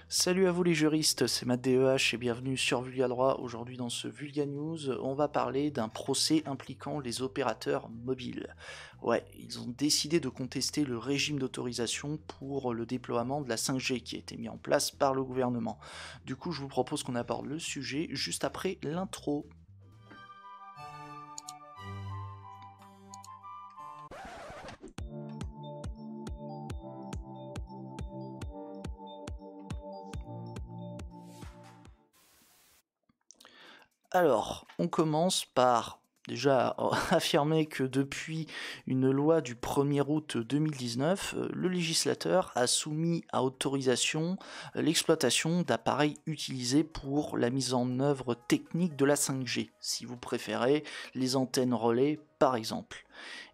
Salut à vous les juristes, c'est Matt DEH et bienvenue sur Vulga Droit. Aujourd'hui dans ce Vulga News, on va parler d'un procès impliquant les opérateurs mobiles. Ouais, ils ont décidé de contester le régime d'autorisation pour le déploiement de la 5G qui a été mis en place par le gouvernement. Du coup, je vous propose qu'on aborde le sujet juste après l'intro. Alors, on commence par déjà affirmer que depuis une loi du 1er août 2019, le législateur a soumis à autorisation l'exploitation d'appareils utilisés pour la mise en œuvre technique de la 5G, si vous préférez les antennes relais par exemple.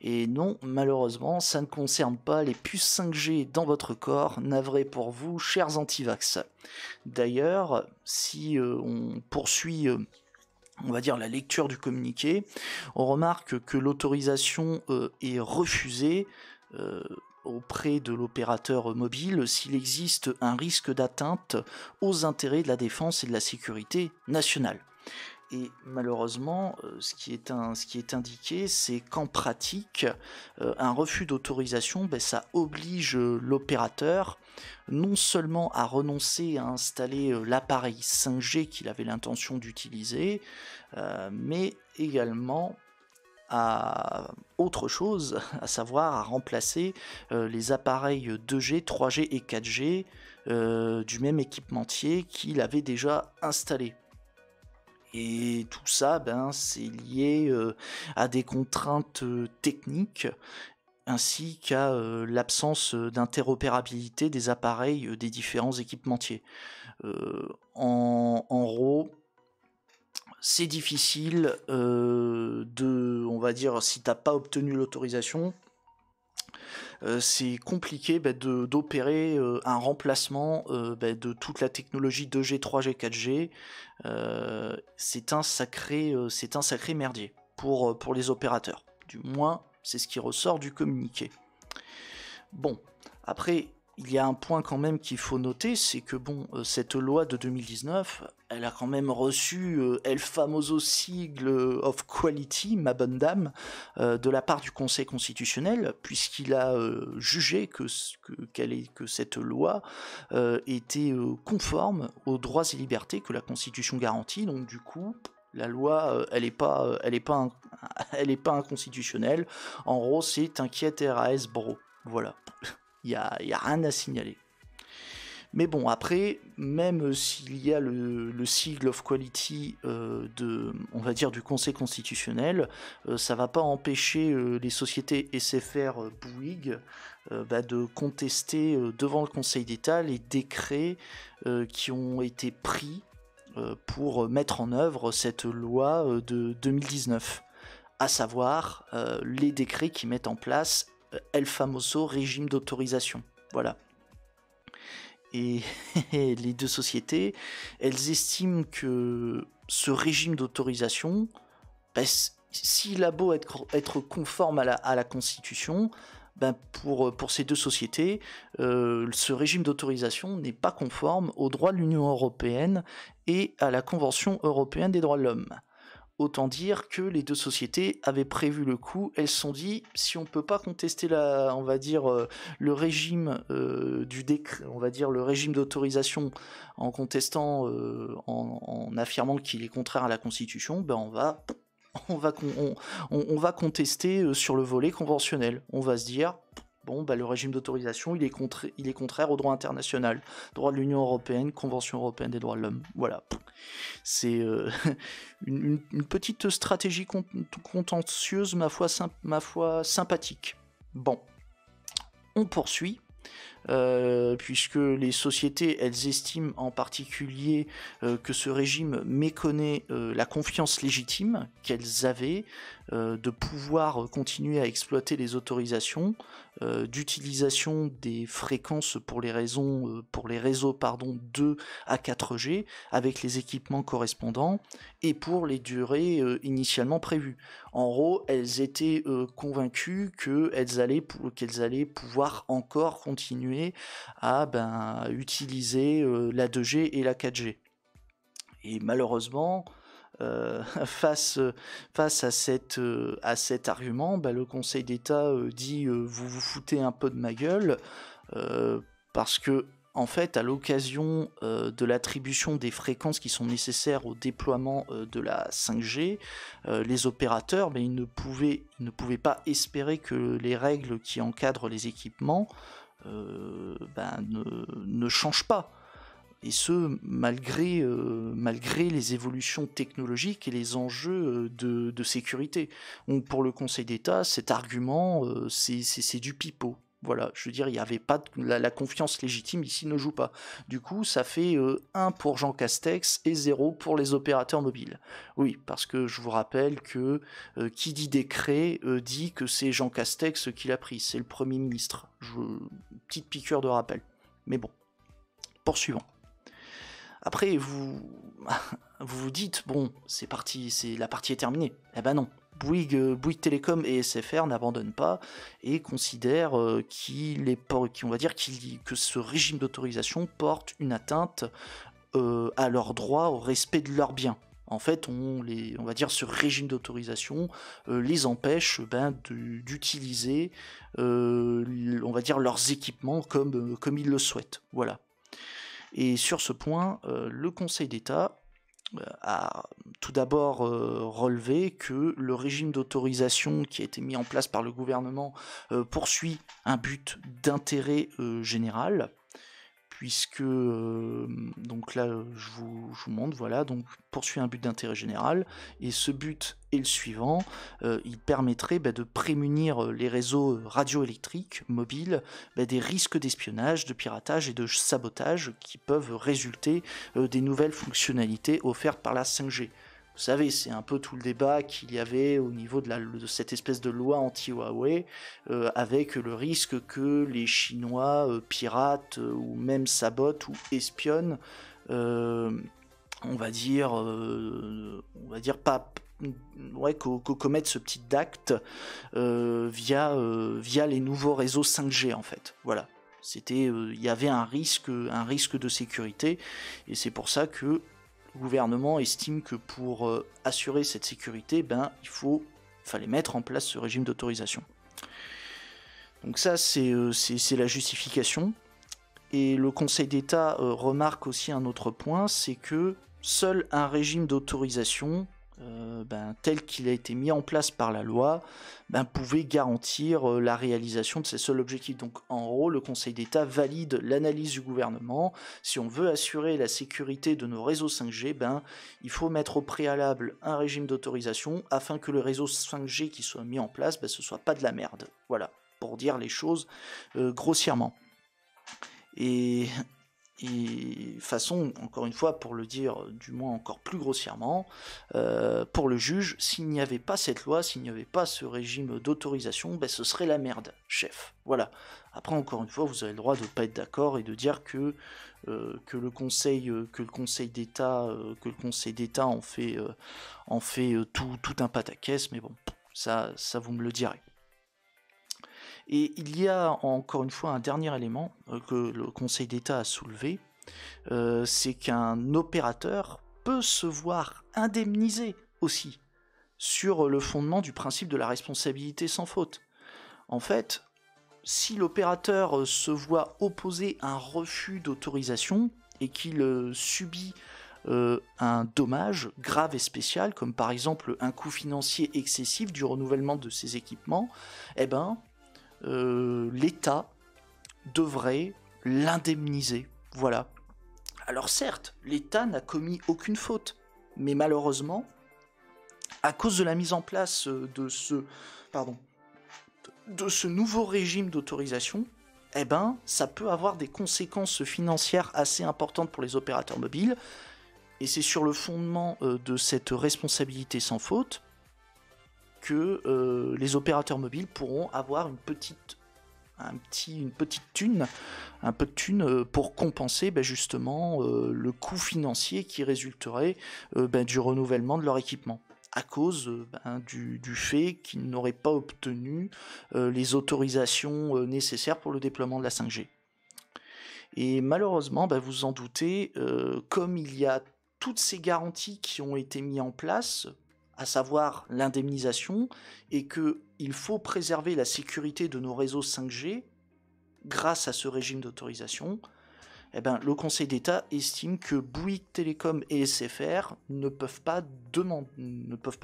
Et non, malheureusement, ça ne concerne pas les puces 5G dans votre corps, navré pour vous, chers antivax. D'ailleurs, si on poursuit on va dire la lecture du communiqué, on remarque que l'autorisation est refusée auprès de l'opérateur mobile s'il existe un risque d'atteinte aux intérêts de la défense et de la sécurité nationale. Et malheureusement, ce qui est indiqué, c'est qu'en pratique, un refus d'autorisation, ça oblige l'opérateur non seulement à renoncer à installer l'appareil 5G qu'il avait l'intention d'utiliser, mais également à autre chose, à savoir à remplacer les appareils 2G, 3G et 4G du même équipementier qu'il avait déjà installé. Et tout ça, c'est lié à des contraintes techniques ainsi qu'à l'absence d'interopérabilité des appareils des différents équipementiers. En gros, c'est difficile on va dire, si t'as pas obtenu l'autorisation, c'est compliqué d'opérer un remplacement de toute la technologie 2G, 3G, 4G. C'est un sacré merdier pour les opérateurs. Du moins, c'est ce qui ressort du communiqué. Bon, après, il y a un point quand même qu'il faut noter, c'est que cette loi de 2019, elle a quand même reçu El Famoso Sigle of Quality, ma bonne dame, de la part du Conseil constitutionnel, puisqu'il a jugé que cette loi était conforme aux droits et libertés que la Constitution garantit. Donc du coup, la loi, elle est pas inconstitutionnelle. En gros, c'est t'inquiète RAS, bro. Voilà. Il y a rien à signaler. Mais bon, après, même s'il y a le sigle of quality on va dire du Conseil constitutionnel, ça va pas empêcher les sociétés SFR Bouygues de contester devant le Conseil d'État les décrets qui ont été pris pour mettre en œuvre cette loi de 2019, à savoir les décrets qui mettent en place El Famoso régime d'autorisation. Voilà. Et les deux sociétés, elles estiment que ce régime d'autorisation, s'il a beau être conforme à la Constitution, pour ces deux sociétés, ce régime d'autorisation n'est pas conforme aux droits de l'Union européenne et à la Convention européenne des droits de l'homme. Autant dire que les deux sociétés avaient prévu le coup. Elles se sont dit, si on peut pas contester le régime du décret, on va dire le régime d'autorisation en contestant, en affirmant qu'il est contraire à la Constitution, on va contester sur le volet conventionnel. On va se dire, le régime d'autorisation, il est contraire au droit international, droit de l'Union européenne, Convention européenne des droits de l'homme. Voilà. C'est une petite stratégie contentieuse, ma foi sympathique. Bon, on poursuit. Puisque les sociétés, elles estiment en particulier que ce régime méconnaît la confiance légitime qu'elles avaient de pouvoir continuer à exploiter les autorisations d'utilisation des fréquences pour les réseaux 2 à 4G avec les équipements correspondants et pour les durées initialement prévues. En gros, elles étaient convaincues qu'elles allaient pouvoir encore continuer à utiliser la 2G et la 4G. Et malheureusement, face à cet argument, le Conseil d'État dit vous vous foutez un peu de ma gueule, parce que en fait, à l'occasion de l'attribution des fréquences qui sont nécessaires au déploiement de la 5G, les opérateurs, ils ne pouvaient pas espérer que les règles qui encadrent les équipements ne changent pas. Et ce, malgré les évolutions technologiques et les enjeux de sécurité. Donc pour le Conseil d'État, cet argument, c'est du pipeau. Voilà, je veux dire, il n'y avait pas la confiance légitime ici ne joue pas. Du coup, ça fait 1 pour Jean Castex et 0 pour les opérateurs mobiles. Oui, parce que je vous rappelle que qui dit décret dit que c'est Jean Castex qui l'a pris, c'est le Premier ministre. Petite piqûre de rappel. Mais bon, poursuivons. Après, vous vous dites, bon, c'est parti, la partie est terminée. Eh ben non, Bouygues Télécom et SFR n'abandonnent pas et considèrent que ce régime d'autorisation porte une atteinte à leur droit au respect de leurs biens. En fait, ce régime d'autorisation les empêche d'utiliser, leurs équipements comme ils le souhaitent. Voilà. Et sur ce point, le Conseil d'État a tout d'abord relevé que le régime d'autorisation qui a été mis en place par le gouvernement poursuit un but d'intérêt général, puisque donc là je vous montre, voilà, donc poursuit un but d'intérêt général, et ce but est le suivant, il permettrait de prémunir les réseaux radioélectriques mobiles des risques d'espionnage, de piratage et de sabotage qui peuvent résulter des nouvelles fonctionnalités offertes par la 5G. Vous savez, c'est un peu tout le débat qu'il y avait au niveau de cette espèce de loi anti-Huawei, avec le risque que les Chinois piratent ou même sabotent ou espionnent, commettent ce petit acte via les nouveaux réseaux 5G en fait. Voilà. Il y avait un risque de sécurité, et c'est pour ça que le gouvernement estime que pour assurer cette sécurité, il fallait mettre en place ce régime d'autorisation. Donc ça, c'est la justification. Et le Conseil d'État remarque aussi un autre point, c'est que seul un régime d'autorisation tel qu'il a été mis en place par la loi, pouvait garantir la réalisation de ses seuls objectifs. Donc en gros, le Conseil d'État valide l'analyse du gouvernement. Si on veut assurer la sécurité de nos réseaux 5G, il faut mettre au préalable un régime d'autorisation afin que le réseau 5G qui soit mis en place, ce soit pas de la merde. Voilà, pour dire les choses grossièrement. Et façon, encore une fois, pour le dire du moins encore plus grossièrement, pour le juge, s'il n'y avait pas cette loi, s'il n'y avait pas ce régime d'autorisation, ce serait la merde, chef. Voilà. Après, encore une fois, vous avez le droit de ne pas être d'accord et de dire que le Conseil d'État en fait tout un pataquès, mais bon, ça vous me le direz. Et il y a encore une fois un dernier élément que le Conseil d'État a soulevé, c'est qu'un opérateur peut se voir indemnisé aussi sur le fondement du principe de la responsabilité sans faute. En fait, si l'opérateur se voit opposer un refus d'autorisation et qu'il subit un dommage grave et spécial, comme par exemple un coût financier excessif du renouvellement de ses équipements, l'État devrait l'indemniser. Voilà. Alors certes, l'État n'a commis aucune faute, mais malheureusement, à cause de la mise en place de ce nouveau régime d'autorisation, ça peut avoir des conséquences financières assez importantes pour les opérateurs mobiles, et c'est sur le fondement de cette responsabilité sans faute que les opérateurs mobiles pourront avoir une petite thune, un peu de thune pour compenser justement le coût financier qui résulterait du renouvellement de leur équipement, à cause du fait qu'ils n'auraient pas obtenu les autorisations nécessaires pour le déploiement de la 5G. Et malheureusement, vous en doutez, comme il y a toutes ces garanties qui ont été mises en place, à savoir l'indemnisation, et qu'il faut préserver la sécurité de nos réseaux 5G grâce à ce régime d'autorisation, le Conseil d'État estime que Bouygues Télécom et SFR ne peuvent pas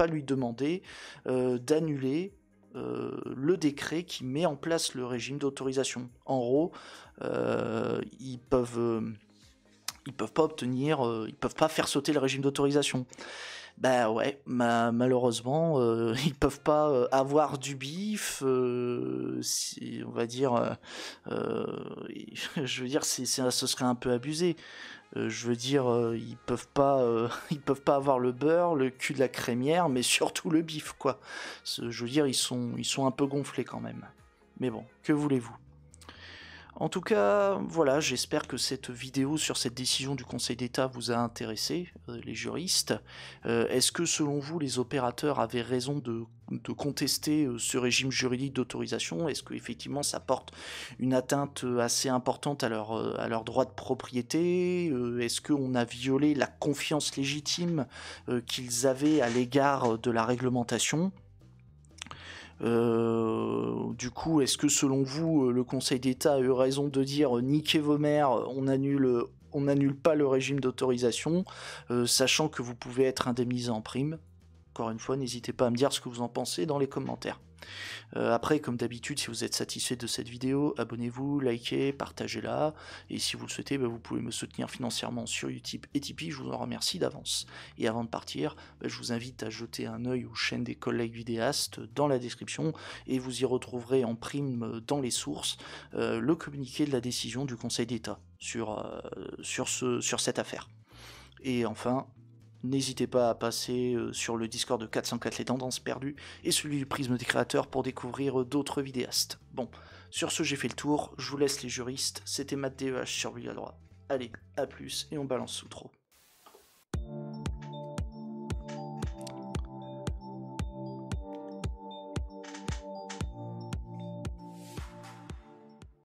lui demander d'annuler le décret qui met en place le régime d'autorisation. En gros, ils peuvent pas obtenir, ils peuvent pas faire sauter le régime d'autorisation. Malheureusement, ils peuvent pas avoir du bif, on va dire, je veux dire, ce serait un peu abusé. Je veux dire, ils peuvent pas avoir le beurre, le cul de la crémière, mais surtout le bif, quoi. Je veux dire, ils sont un peu gonflés quand même. Mais bon, que voulez-vous ? En tout cas, voilà, j'espère que cette vidéo sur cette décision du Conseil d'État vous a intéressé, les juristes. Est-ce que selon vous, les opérateurs avaient raison de contester ce régime juridique d'autorisation ? Est-ce qu'effectivement ça porte une atteinte assez importante à leur droit de propriété ? Est-ce qu'on a violé la confiance légitime qu'ils avaient à l'égard de la réglementation ? Du coup, est-ce que selon vous, le Conseil d'État a eu raison de dire niquez vos mères, on n'annule pas le régime d'autorisation, sachant que vous pouvez être indemnisé en prime ? Encore une fois, n'hésitez pas à me dire ce que vous en pensez dans les commentaires. Après, comme d'habitude, si vous êtes satisfait de cette vidéo, abonnez-vous, likez, partagez-la, et si vous le souhaitez, vous pouvez me soutenir financièrement sur Utip et Tipeee, je vous en remercie d'avance. Et avant de partir, je vous invite à jeter un œil aux chaînes des collègues vidéastes dans la description, et vous y retrouverez en prime dans les sources le communiqué de la décision du Conseil d'État sur cette affaire. Et enfin, n'hésitez pas à passer sur le Discord de 404 les tendances perdues et celui du prisme des créateurs pour découvrir d'autres vidéastes. Bon, sur ce j'ai fait le tour, je vous laisse les juristes, c'était Matt DEH sur Vulga Droit. Allez, à plus et on balance sous trop.